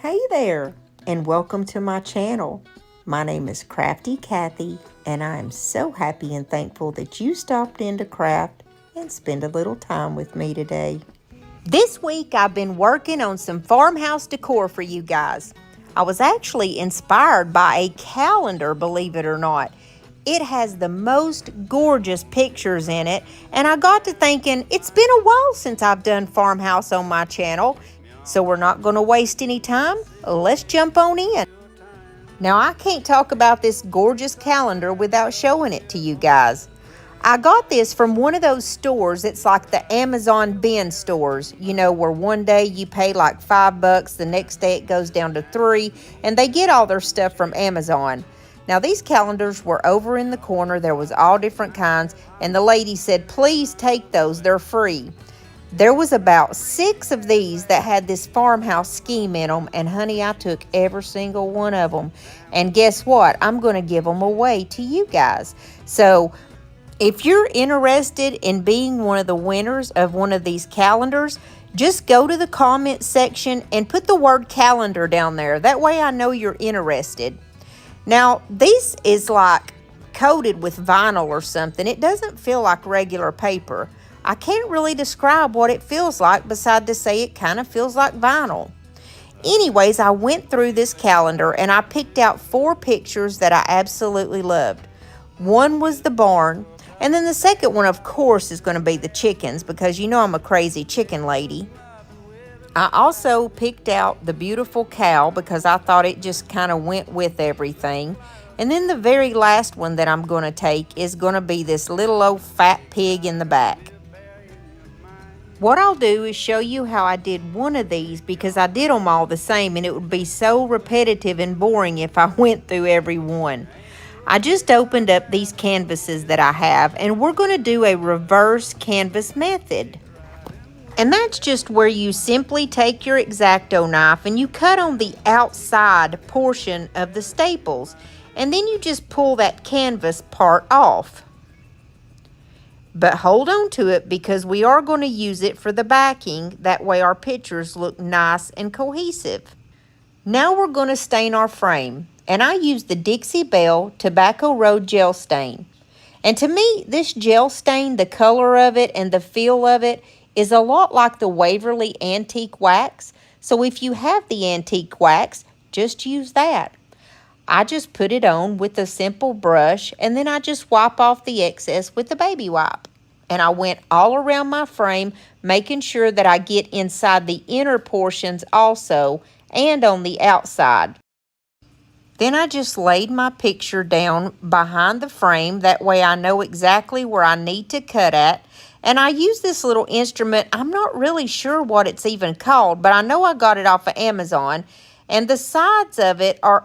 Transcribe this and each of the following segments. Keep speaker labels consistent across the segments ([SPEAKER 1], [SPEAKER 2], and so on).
[SPEAKER 1] Hey there, and welcome to my channel. My name is Crafty Kathy, and I am so happy and thankful that you stopped in to craft and spend a little time with me today. This week I've been working on some farmhouse decor for you guys. I was actually inspired by a calendar, believe it or not. It has the most gorgeous pictures in it, and I got to thinking it's been a while since I've done farmhouse on my channel, so we're not going to waste any time. Let's jump on in. Now, I can't talk about this gorgeous calendar without showing it to you guys. I got this from one of those stores. It's like the Amazon bin stores, you know, where one day you pay like $5, the next day it goes down to $3, and they get all their stuff from Amazon. Now, these calendars were over in the corner. There was all different kinds, and the lady said, please take those, they're free. There was about 6 of these that had this farmhouse scheme in them, and honey, I took every single one of them. And guess what? I'm going to give them away to you guys. So if you're interested in being one of the winners of one of these calendars, just go to the comment section and put the word calendar down there. That way I know you're interested. Now, this is like coated with vinyl or something. It doesn't feel like regular paper. I can't really describe what it feels like besides to say it kind of feels like vinyl. Anyways, I went through this calendar and I picked out 4 pictures that I absolutely loved. One was the barn, and then the second one, of course, is going to be the chickens because you know I'm a crazy chicken lady. I also picked out the beautiful cow because I thought it just kind of went with everything. And then the very last one that I'm going to take is going to be this little old fat pig in the back. What I'll do is show you how I did one of these because I did them all the same and it would be so repetitive and boring if I went through every one. I just opened up these canvases that I have and we're going to do a reverse canvas method. And that's just where you simply take your X-Acto knife and you cut on the outside portion of the staples. And then you just pull that canvas part off. But hold on to it because we are going to use it for the backing. That way our pictures look nice and cohesive. Now we're going to stain our frame. And I used the Dixie Belle Tobacco Road Gel Stain. And to me, this gel stain, the color of it and the feel of it is a lot like the Waverly Antique Wax. So if you have the antique wax, just use that. I just put it on with a simple brush and then I just wipe off the excess with the baby wipe. And I went all around my frame, making sure that I get inside the inner portions also and on the outside. Then I just laid my picture down behind the frame. That way I know exactly where I need to cut at. And I use this little instrument. I'm not really sure what it's even called, but I know I got it off of Amazon. And the sides of it are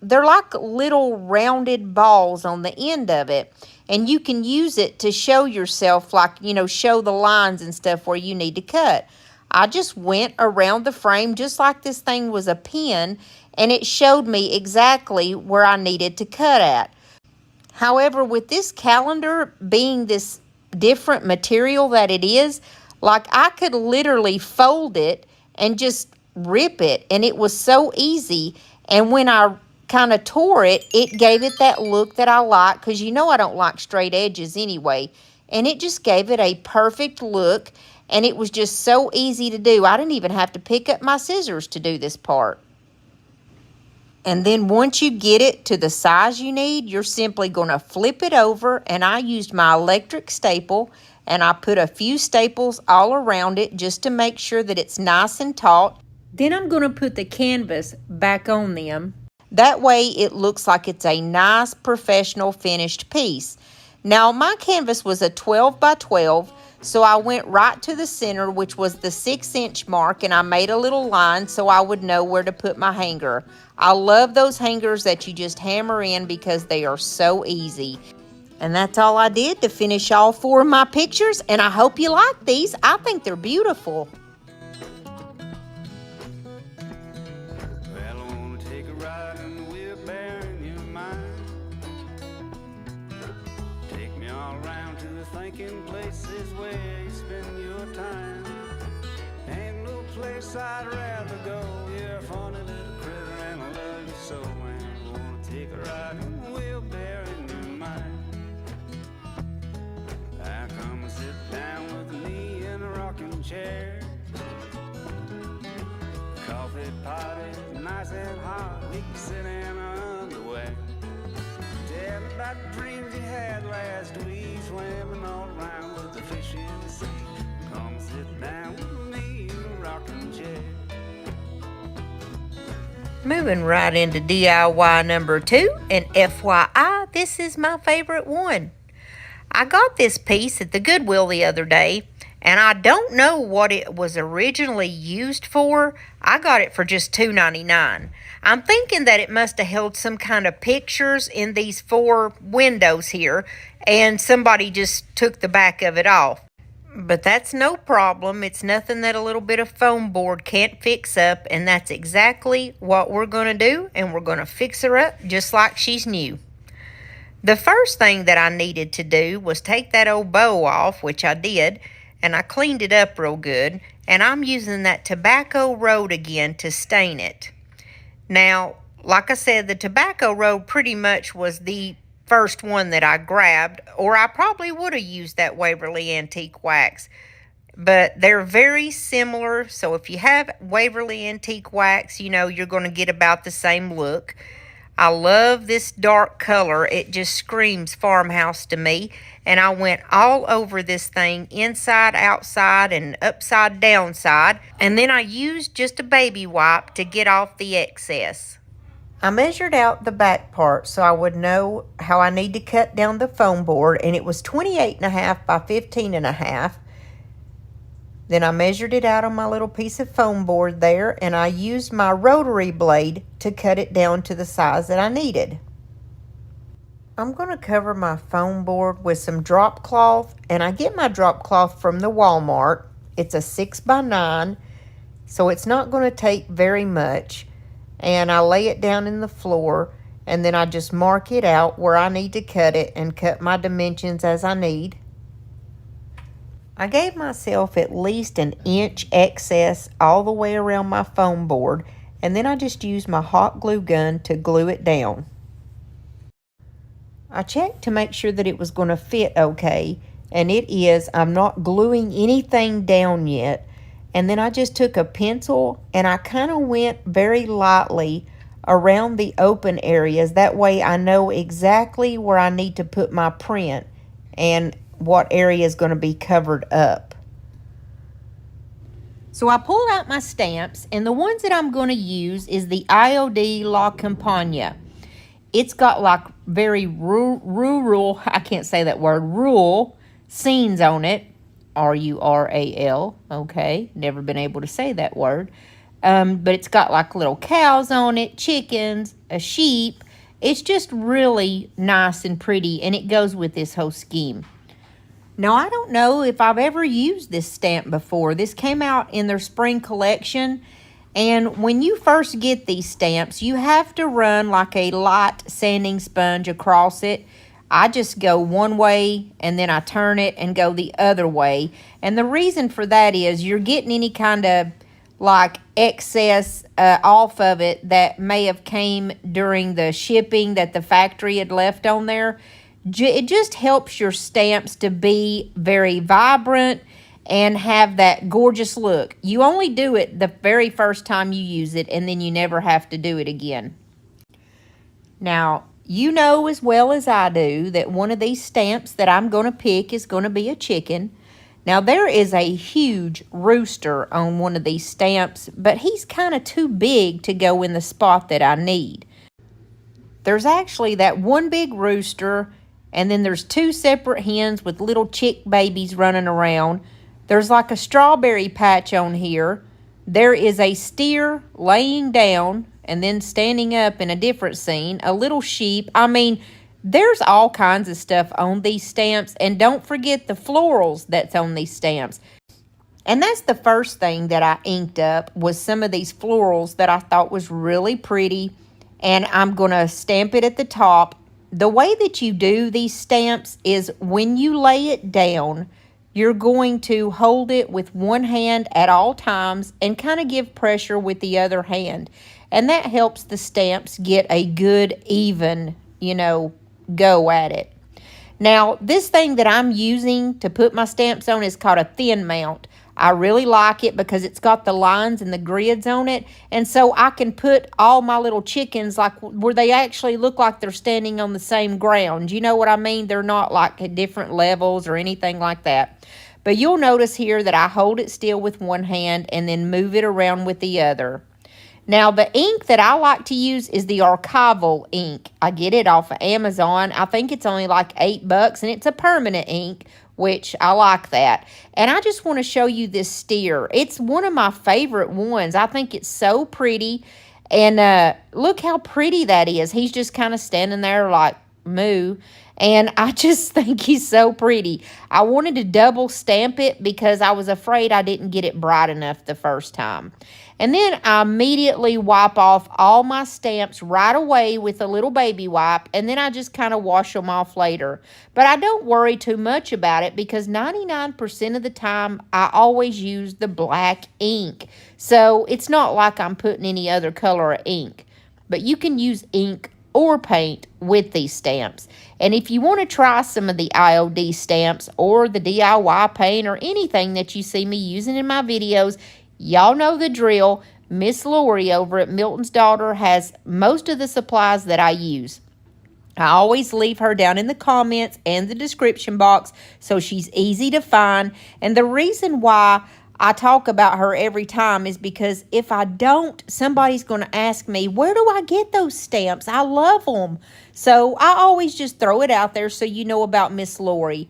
[SPEAKER 1] they're like little rounded balls on the end of it. And you can use it to show yourself, like, you know, show the lines and stuff where you need to cut. I just went around the frame just like this thing was a pin, and it showed me exactly where I needed to cut at. However, with this calendar being this different material that it is, like I could literally fold it and just rip it, and it was so easy. And when I kind of tore it, it gave it that look that I like because you know I don't like straight edges anyway. And it just gave it a perfect look, and it was just so easy to do. I didn't even have to pick up my scissors to do this part. And then once you get it to the size you need, you're simply going to flip it over. And I used my electric staple and I put a few staples all around it just to make sure that it's nice and taut. Then I'm going to put the canvas back on them. That way it looks like it's a nice professional finished piece. Now my canvas was a 12 by 12. So I went right to the center, which was the 6-inch mark, and I made a little line so I would know where to put my hanger. I love those hangers that you just hammer in because they are so easy. And that's all I did to finish all 4 of my pictures, and I hope you like these. I think they're beautiful.
[SPEAKER 2] Well, I wanna take a ride in the wheelbarrow in your mind. Take me all around to the thinking places where you spend your time. Ain't no place I'd rather go, yeah, nice and hot, we can sit in underwear. Tell me about the dreams you had last week, swimming all around with the fish in the sea. Come sit down with me in a rocking chair.
[SPEAKER 1] Moving right into DIY number 2, and FYI, this is my favorite one. I got this piece at the Goodwill the other day, and I don't know what it was originally used for. I got it for just $2.99. I'm thinking that it must have held some kind of pictures in these 4 windows here, and somebody just took the back of it off. But that's no problem. It's nothing that a little bit of foam board can't fix up, and that's exactly what we're going to do, and we're going to fix her up just like she's new. The first thing that I needed to do was take that old bow off, which I did, and I cleaned it up real good, and I'm using that tobacco road again to stain it. Now, like I said, the tobacco road pretty much was the first one that I grabbed, or I probably would have used that Waverly Antique Wax. But they're very similar, so if you have Waverly Antique Wax, you know you're going to get about the same look. I love this dark color. It just screams farmhouse to me. And I went all over this thing, inside, outside, and upside down side. And then I used just a baby wipe to get off the excess. I measured out the back part so I would know how I need to cut down the foam board, and it was 28.5 by 15.5. Then I measured it out on my little piece of foam board there, and I used my rotary blade to cut it down to the size that I needed. I'm going to cover my foam board with some drop cloth, and I get my drop cloth from the Walmart. It's a 6 by 9, so it's not going to take very much. And I lay it down in the floor, and then I just mark it out where I need to cut it and cut my dimensions as I need. I gave myself at least an inch excess all the way around my foam board, and then I just used my hot glue gun to glue it down. I checked to make sure that it was going to fit okay, and it is. I'm not gluing anything down yet. And then I just took a pencil and I kind of went very lightly around the open areas. That way I know exactly where I need to put my print and what area is going to be covered up. So I pulled out my stamps, and the ones that I'm going to use is the IOD La Campagna. It's got like very rural, I can't say that word, rural scenes on it. R-U-R-A-L, okay, never been able to say that word, but it's got like little cows on it, chickens, a sheep. It's just really nice and pretty, and it goes with this whole scheme. Now, I don't know if I've ever used this stamp before. This came out in their spring collection, and when you first get these stamps, you have to run like a light sanding sponge across it. I just go one way and then I turn it and go the other way. And the reason for that is you're getting any kind of like excess off of it that may have came during the shipping that the factory had left on there. It just helps your stamps to be very vibrant and have that gorgeous look. You only do it the very first time you use it, and then you never have to do it again. Now, you know as well as I do that one of these stamps that I'm going to pick is going to be a chicken. Now, there is a huge rooster on one of these stamps, but he's kind of too big to go in the spot that I need. There's actually that one big rooster, and then there's 2 separate hens with little chick babies running around. There's like a strawberry patch on here. There is a steer laying down and then standing up in a different scene, a little sheep. I mean, there's all kinds of stuff on these stamps, and don't forget the florals that's on these stamps. And that's the first thing that I inked up, was some of these florals that I thought was really pretty, and I'm going to stamp it at the top. The way that you do these stamps is when you lay it down, you're going to hold it with one hand at all times and kind of give pressure with the other hand. And that helps the stamps get a good, even, go at it. Now, this thing that I'm using to put my stamps on is called a thin mount. I really like it because it's got the lines and the grids on it. And so I can put all my little chickens like where they actually look like they're standing on the same ground. You know what I mean? They're not like at different levels or anything like that. But you'll notice here that I hold it still with one hand and then move it around with the other. Now, the ink that I like to use is the archival ink. I get it off of Amazon. I think it's only like $8, and it's a permanent ink, which I like that. And I just want to show you this steer. It's one of my favorite ones. I think it's so pretty. And look how pretty that is. He's just kind of standing there like, moo. And I just think he's so pretty. I wanted to double stamp it because I was afraid I didn't get it bright enough the first time. And then I immediately wipe off all my stamps right away with a little baby wipe, and then I just kind of wash them off later. But I don't worry too much about it because 99% of the time I always use the black ink. So it's not like I'm putting any other color of ink. But you can use ink or paint with these stamps. And if you want to try some of the IOD stamps or the DIY paint or anything that you see me using in my videos, y'all know the drill. Miss Lori over at Milton's Daughter has most of the supplies that I use. I always leave her down in the comments and the description box so she's easy to find. And the reason why I talk about her every time is because if I don't, somebody's going to ask me, where do I get those stamps? I love them. So I always just throw it out there so you know about Miss Lori.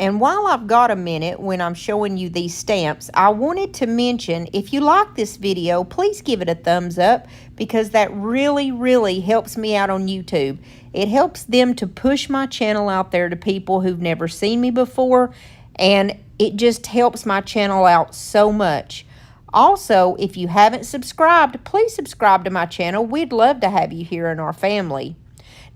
[SPEAKER 1] And while I've got a minute when I'm showing you these stamps, I wanted to mention, if you like this video, please give it a thumbs up because that really, really helps me out on YouTube. It helps them to push my channel out there to people who've never seen me before, and it just helps my channel out so much. Also, if you haven't subscribed, please subscribe to my channel. We'd love to have you here in our family.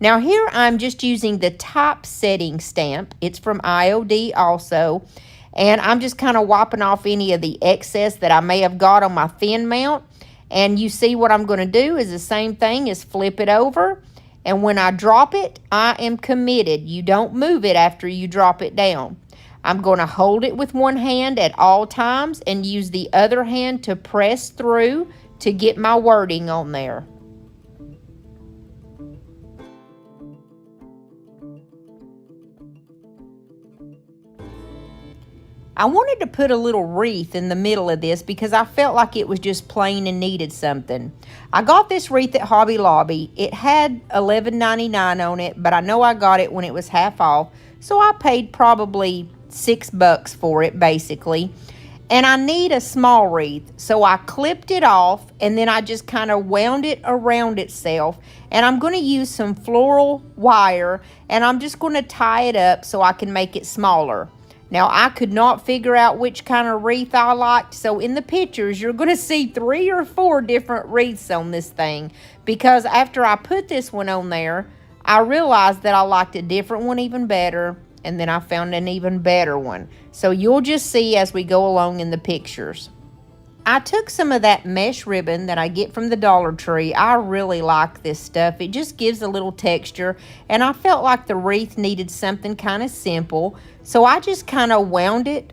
[SPEAKER 1] Now here I'm just using the typesetting stamp. It's from IOD also. And I'm just kind of wiping off any of the excess that I may have got on my thin mount. And you see what I'm going to do is the same thing as flip it over. And when I drop it, I am committed. You don't move it after you drop it down. I'm going to hold it with one hand at all times and use the other hand to press through to get my wording on there. I wanted to put a little wreath in the middle of this because I felt like it was just plain and needed something. I got this wreath at Hobby Lobby. It had $11.99 on it, but I know I got it when it was half off, so I paid probably $6 for it basically. And I need a small wreath, so I clipped it off and then I just kind of wound it around itself. And I'm going to use some floral wire and I'm just going to tie it up so I can make it smaller. Now, I could not figure out which kind of wreath I liked, so in the pictures, you're going to see 3 or 4 different wreaths on this thing, because after I put this one on there, I realized that I liked a different one even better, and then I found an even better one. So you'll just see as we go along in the pictures. I took some of that mesh ribbon that I get from the Dollar Tree. I really like this stuff. It just gives a little texture, and I felt like the wreath needed something kind of simple. So I just kind of wound it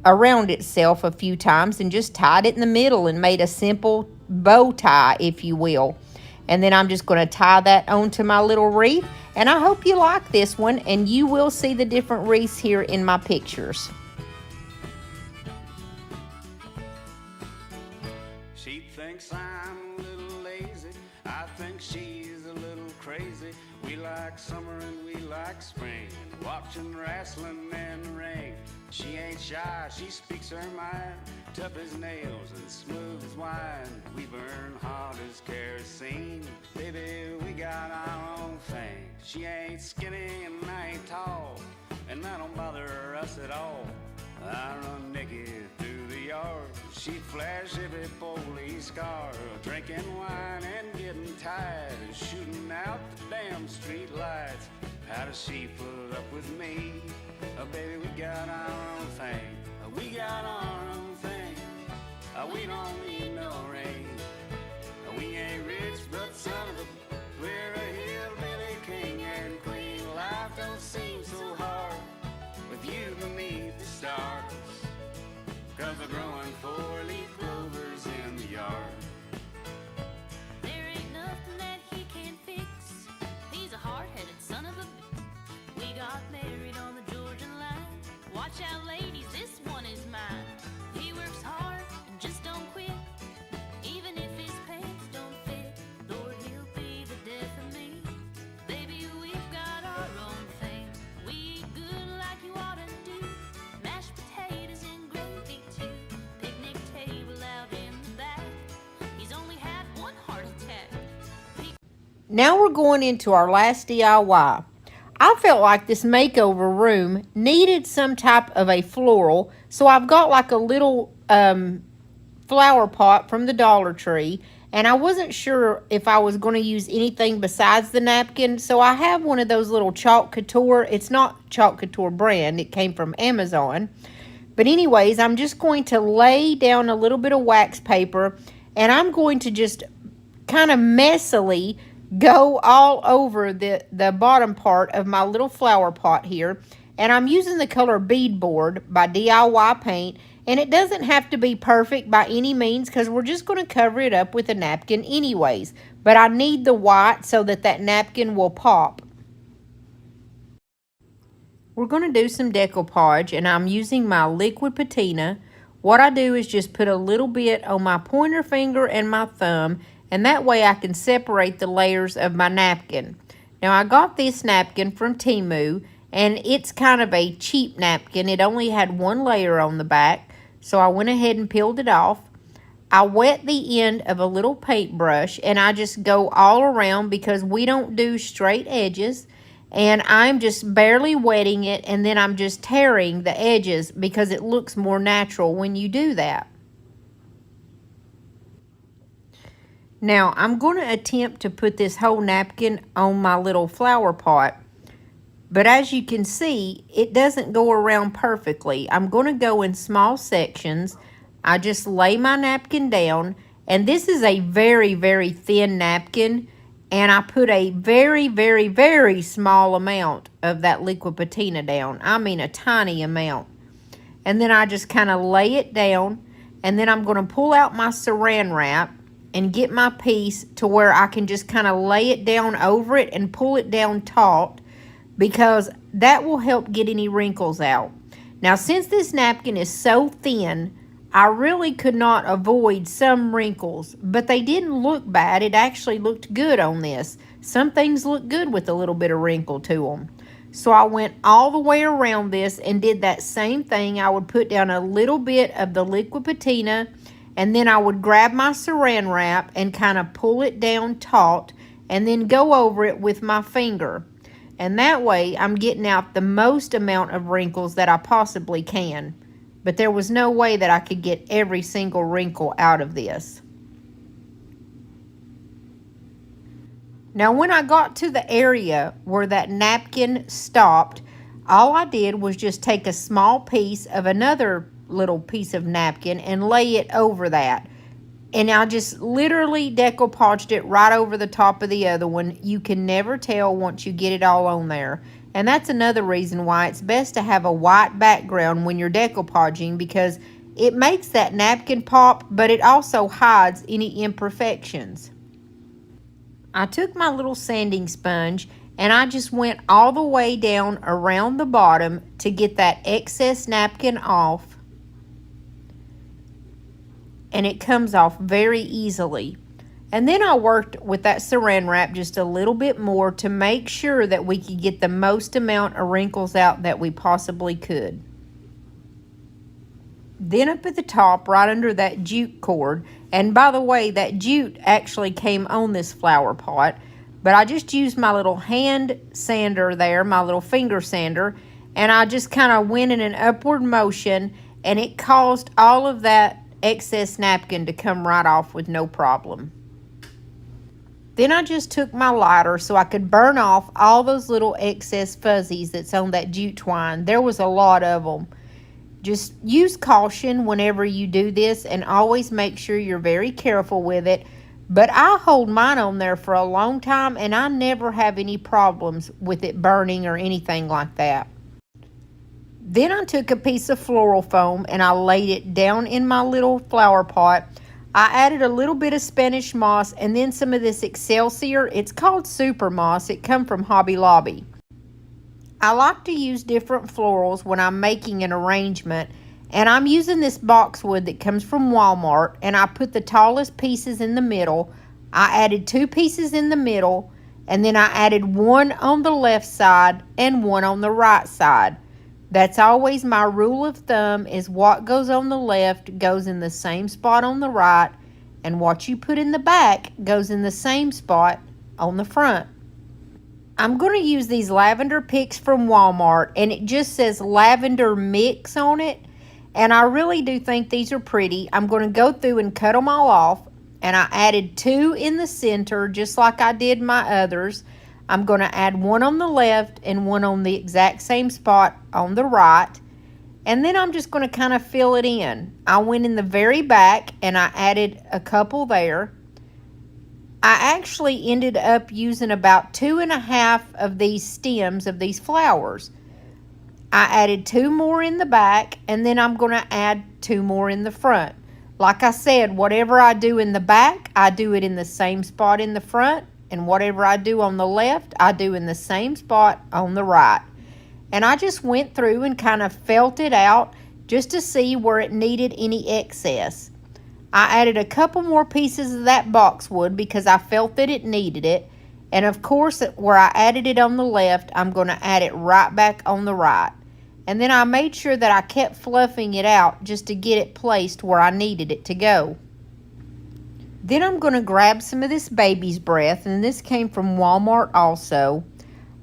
[SPEAKER 1] around itself a few times and just tied it in the middle and made a simple bow tie, if you will. And then I'm just going to tie that onto my little wreath. And I hope you like this one, and you will see the different wreaths here in my pictures.
[SPEAKER 2] She thinks I'm a little lazy. I think she's a little crazy. We like summer and we like spring, watching wrestling in the ring. She ain't shy, she speaks her mind, tough as nails and smooth as wine. We burn hot as kerosene, baby, we got our own thing. She ain't skinny and I ain't tall, and that don't bother us at all. I run naked through the yard, she flash every police car, drinking wine and getting tired, shooting out the damn street lights. How does she put up with me? Oh, baby, we got our own thing. We got our own thing. We don't need no rain. We ain't rich, but son of a, we're a hillbilly king and queen. Life don't seem so hard with you beneath the stars.
[SPEAKER 1] Now we're going into our last DIY. I felt like this makeover room needed some type of a floral, so I've got like a little flower pot from the Dollar Tree, and I wasn't sure if I was going to use anything besides the napkin, so I have one of those little Chalk Couture. It's not Chalk Couture brand, it came from Amazon. But anyways, I'm just going to lay down a little bit of wax paper, and I'm going to just kind of messily go all over the bottom part of my little flower pot here. And I'm using the color Beadboard by DIY Paint. And it doesn't have to be perfect by any means, because we're just going to cover it up with a napkin anyways. But I need the white so that that napkin will pop. We're going to do some decoupage, and I'm using my liquid patina. What I do is just put a little bit on my pointer finger and my thumb, and that way I can separate the layers of my napkin. Now, I got this napkin from Temu, and it's kind of a cheap napkin. It only had one layer on the back, so I went ahead and peeled it off. I wet the end of a little paintbrush, and I just go all around because we don't do straight edges. And I'm just barely wetting it, and then I'm just tearing the edges because it looks more natural when you do that. Now, I'm going to attempt to put this whole napkin on my little flower pot. But as you can see, it doesn't go around perfectly. I'm going to go in small sections. I just lay my napkin down. And this is a very, very thin napkin. And I put a very, very, very small amount of that liquid patina down. I mean a tiny amount. And then I just kind of lay it down. And then I'm going to pull out my saran wrap and get my piece to where I can just kind of lay it down over it and pull it down taut, because that will help get any wrinkles out. Now, since this napkin is so thin, I really could not avoid some wrinkles, but they didn't look bad. It actually looked good on this. Some things look good with a little bit of wrinkle to them. So I went all the way around this and did that same thing. I would put down a little bit of the liquid patina, and then I would grab my saran wrap and kind of pull it down taut, and then go over it with my finger. And that way I'm getting out the most amount of wrinkles that I possibly can. But there was no way that I could get every single wrinkle out of this. Now, when I got to the area where that napkin stopped, all I did was just take a small piece of another little piece of napkin and lay it over that. And I just literally decoupaged it right over the top of the other one. You can never tell once you get it all on there. And that's another reason why it's best to have a white background when you're decoupaging, because it makes that napkin pop, but it also hides any imperfections. I took my little sanding sponge and I just went all the way down around the bottom to get that excess napkin off. And it comes off very easily. And then I worked with that saran wrap just a little bit more to make sure that we could get the most amount of wrinkles out that we possibly could. Then up at the top, right under that jute cord, and by the way, that jute actually came on this flower pot, but I just used my little hand sander there, my little finger sander, and I just kind of went in an upward motion, and it caused all of that excess napkin to come right off with no problem. Then I just took my lighter so I could burn off all those little excess fuzzies that's on that jute twine. There was a lot of them. Just use caution whenever you do this, and always make sure you're very careful with it. But I hold mine on there for a long time, and I never have any problems with it burning or anything like that. Then I took a piece of floral foam and I laid it down in my little flower pot. I added a little bit of Spanish moss and then some of this Excelsior. It's called Super Moss. It comes from Hobby Lobby. I like to use different florals when I'm making an arrangement, and I'm using this boxwood that comes from Walmart, and I put the tallest pieces in the middle. I added 2 pieces in the middle, and then I added 1 on the left side and 1 on the right side. That's always my rule of thumb, is what goes on the left goes in the same spot on the right, and what you put in the back goes in the same spot on the front. I'm going to use these lavender picks from Walmart, and it just says lavender mix on it. And I really do think these are pretty. I'm going to go through and cut them all off. And I added 2 in the center, just like I did my others. I'm going to add 1 on the left and 1 on the exact same spot on the right. And then I'm just going to kind of fill it in. I went in the very back and I added a couple there. I actually ended up using about 2.5 of these stems of these flowers. I added 2 more in the back, and then I'm going to add 2 more in the front. Like I said, whatever I do in the back, I do it in the same spot in the front, and whatever I do on the left, I do in the same spot on the right. And I just went through and kind of felt it out just to see where it needed any excess. I added a couple more pieces of that boxwood because I felt that it needed it. And of course, where I added it on the left, I'm going to add it right back on the right. And then I made sure that I kept fluffing it out just to get it placed where I needed it to go. Then I'm going to grab some of this baby's breath, and this came from Walmart also.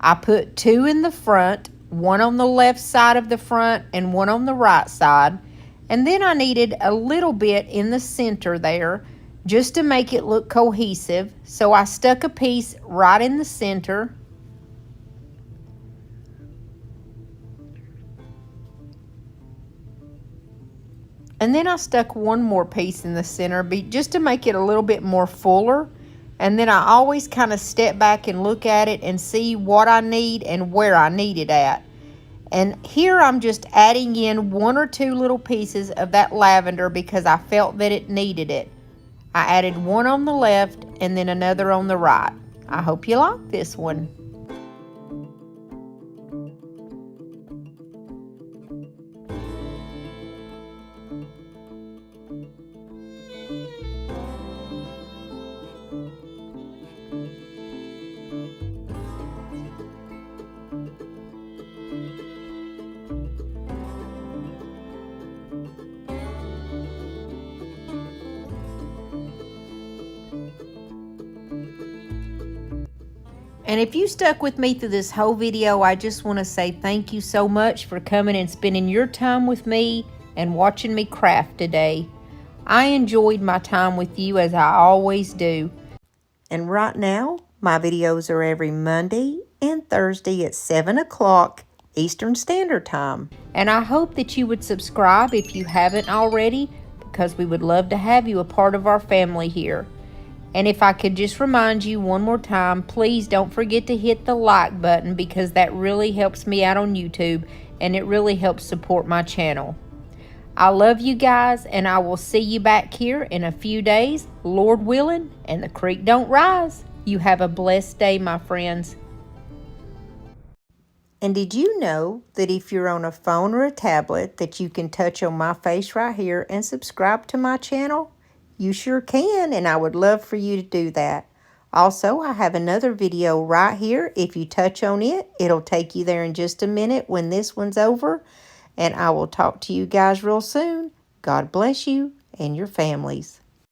[SPEAKER 1] I put 2 in the front, 1 on the left side of the front and 1 on the right side. And then I needed a little bit in the center there just to make it look cohesive. So I stuck a piece right in the center. And then I stuck 1 more piece in the center just to make it a little bit more fuller. And then I always kind of step back and look at it and see what I need and where I need it at. And here I'm just adding in 1 or 2 little pieces of that lavender because I felt that it needed it. I added 1 on the left and then another on the right. I hope you like this one. And if you stuck with me through this whole video, I just want to say thank you so much for coming and spending your time with me and watching me craft today. I enjoyed my time with you as I always do. And right now, my videos are every Monday and Thursday at 7 o'clock Eastern Standard Time. And I hope that you would subscribe if you haven't already, because we would love to have you a part of our family here. And if I could just remind you one more time, please don't forget to hit the like button because that really helps me out on YouTube and it really helps support my channel. I love you guys, and I will see you back here in a few days, Lord willing, and the creek don't rise. You have a blessed day, my friends. And did you know that if you're on a phone or a tablet that you can touch on my face right here and subscribe to my channel? You sure can, and I would love for you to do that. Also, I have another video right here. If you touch on it, it'll take you there in just a minute when this one's over. And I will talk to you guys real soon. God bless you and your families.